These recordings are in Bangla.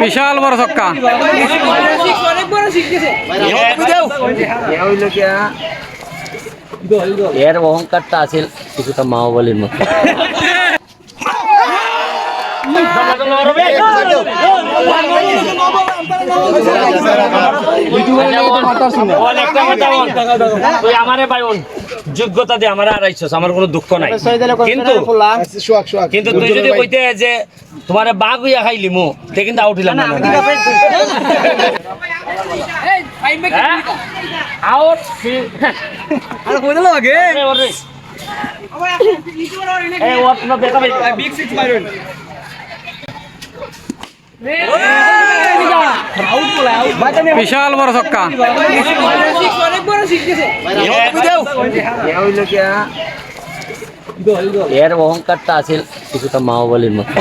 বিশাল বড় ছক্কা। এর অহংকারটা আছে কিছুটা মাওবালির মতো। যোগ্যতা দিয়ে আমার আড়াইছস, আমার কোনো দুঃখ নাই, কিন্তু তুই যদি কইতে যে তোমার বাঘ হইয়া খাইলি মু তে কিন্তু আউট হইলাম না। আউট আর কই দিল আগে এই ওয়াট না বেটা ভাই বিগ সিক্স মারুন। বিশাল বড় ছক্কা। এর অহংকারটা আছে কিছুটা মাওবালির মতো।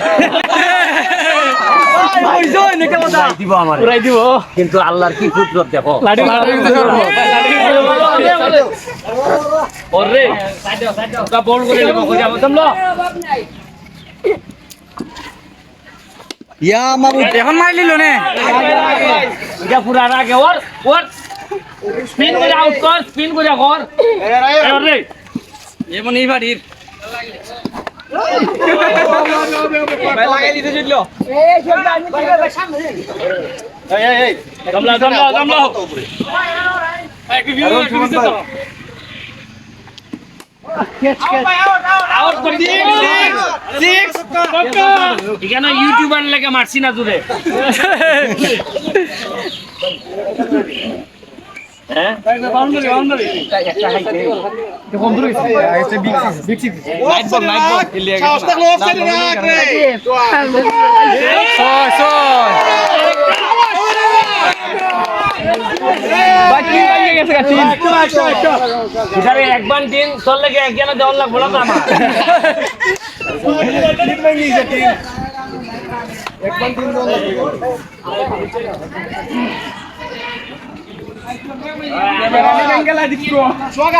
কিন্তু আল্লাহর কি কুদরত দেখো। এখন মারি লিল নে স্পিন করে আউট কর, স্পিন করে কর। এমন এই বাড়ির লাগাই দিতে জিতল। ইউটিউবার লেগে মারছি না জুড়ে। একবার দিন তোর লেগে একজনে দেওয়ার লাগবো না তো আমার।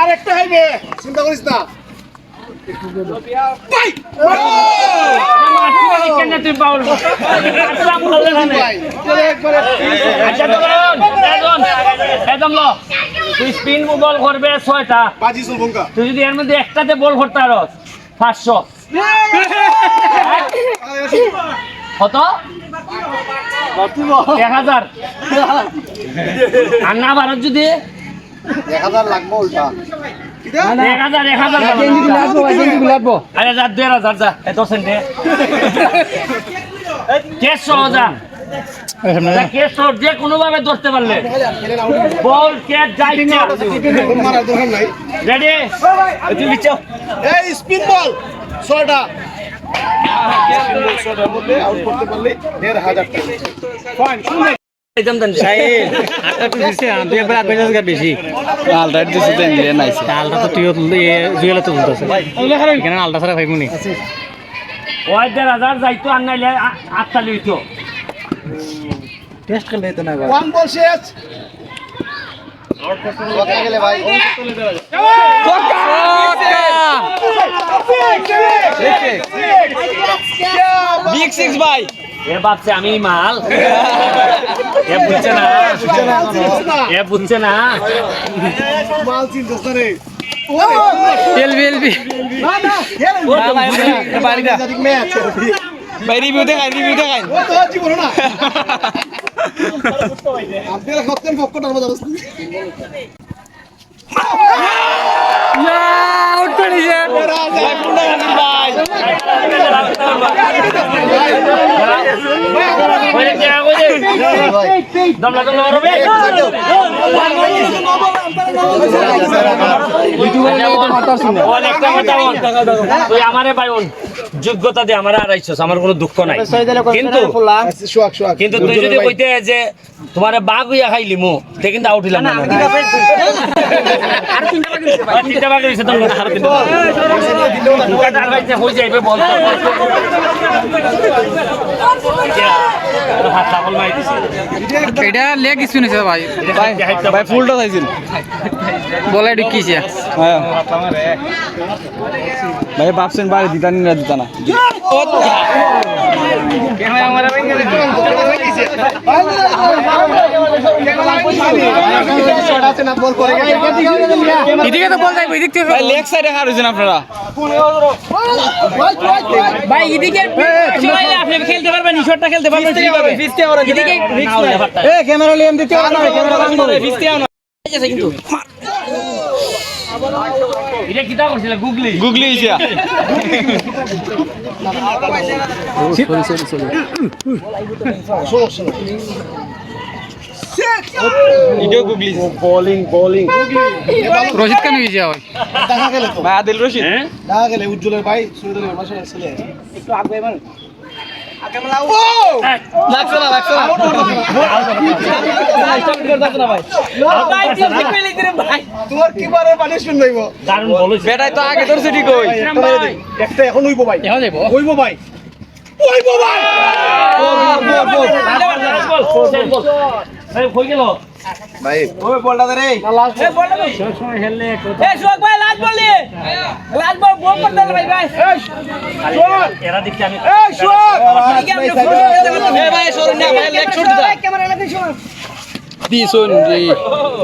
আরেকটা হইবে, চিন্তা করিস না। তুই স্পিন বল করবে 6টা, তুই যদি এর মধ্যে একটাতে বল করতে পারো 500। কত? 1000। আর না ভারত যদি 1000 লাগবে উল্টা। 1000 আরে যা 2000 যা এত সেন্টে কেস সহজা কেস যে কোনো ভাবে ধরতে পারলে বল ক্যাচ যাই মারার দরকার নাই। রেডি তুই বিচ্ছো এই স্পিন বল 6টা। মধ্যে আউট করতে পারলে 1500 টাকা। ফাইন শুনে বেশি আলটা দিছে তো এন্ডিয়া নাইছে আলটা তো তুই জুয়েলা তো বলতাছ এখানে আলটা ছাড়া ভাইমুনি ওই 1000 যাইতো আর নাইলে 8টা লইতো টেস্ট করলে তো না ওয়ান বল শেষ। আউট করতে গেলে ভাই বিগ সিক্স ভাই এ ভাবছে আমি মাল, এ বুঝছে না, এ বুঝছে না মাল চিন্তাস না রে। এলবি এলবি না না বাড়িটা ম্যাচ ভাই রিভিউ দেখাই ও তো জীবন না। আপনারা সত্যি পক্ষটার মধ্যে অবস্থা আউট করে দিয়েছে তুই আমারে পাইন যোগ্যতা দিয়ে আমার আড়াইছস, আমার কোনো দুঃখ নাই, কিন্তু তুই যদি কইতে যে তোমার বাঘ হইয়া খাইলি মু তে কিন্তু আউট হইলাম না। তিনটা বাঘ হইছে তোর হয়ে যাইবে বল এটা লেগ কিছু নিছে ভাই ভাই ফুলটা চাইছিল বলে ঢুকিয়েছে হ্যাঁ ভাই ভাবছেন বাড়ি দিতা না দিতা না এদিকে তো বল যাইবো এদিক থেকে ভাই লেগ সাইডে হারুছেন আপনারা ভাই এদিকে চলাইলে আপনি খেলতে পারবেন শটটা খেলতে পারবেন কিভাবে ফিস্তে ওরা এদিকে এ ক্যামেরা লিয়ে দিতে হবে না ক্যামেরা ভাঙবো ফিস্তে আনো কিন্তু এটা কিটা করছিল গুগলি গুগলি ইয়া ইডিও গুগলি বোলিং রশিদ খান হইছে ওই দেখা গেল তো ভাই আদিল রশিদ হ্যাঁ দেখা গেলে উজ্জ্বলের ভাই সুইদুলের মাসের ছেলে একটু আগে মানে লাগছে না ভাই টিম ঠিক পেলে দিরে ভাই তোমার কি বারে পানিশমেন্ট হইব দারুণ বলেছে বেটাই তো আগে ধরছে ঠিক কই একটা এখন হইব ভাই এখন যাইবো হইব ভাই ভাই কই গেল ভাই ওই বলটা দে রে এ বল না সময় খেললে এ শোক ভাই লাস্ট বল নিয়ে লাস্ট বল বল করতে ভাই ভাই এরা দেখি আমি এই শট এ ভাই সরুন না ভাই লেগ শট দিতা ক্যামেরা লাগি শোন দিছুন রে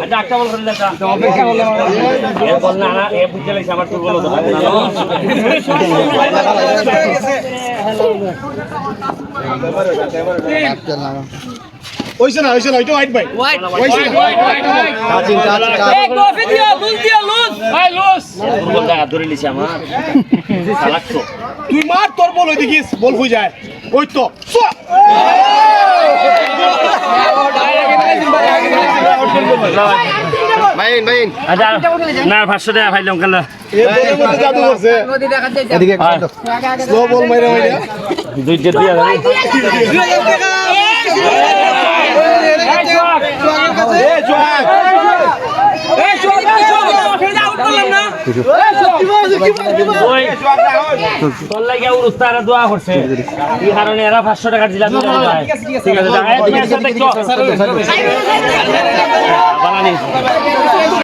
আচ্ছা একটা বল করলে তা অপেক্ষা বল এ বল না না এ বুঝতে লাগছে আমার তো বল তো হইছে না ওইটা হোয়াইট ভাই হইছে এ কফি দিও লুজ ভাই লুজ বল জায়গা ধরে লিছি আমার চালাকছো তুই মার তোর বল ওই দেখিস বল হই যায় ওই তো মাইন আচ্ছা না 500 টাকা ফাইলাম কাল এ বলের মধ্যে জাদু করছে এদিকে স্লো বল মাইরা দুই যে দিয়া যাবে তোর লাগে উস্তারা দোয়া করছে এই কারণে এরা 500 টাকা দিলাম ঠিক আছে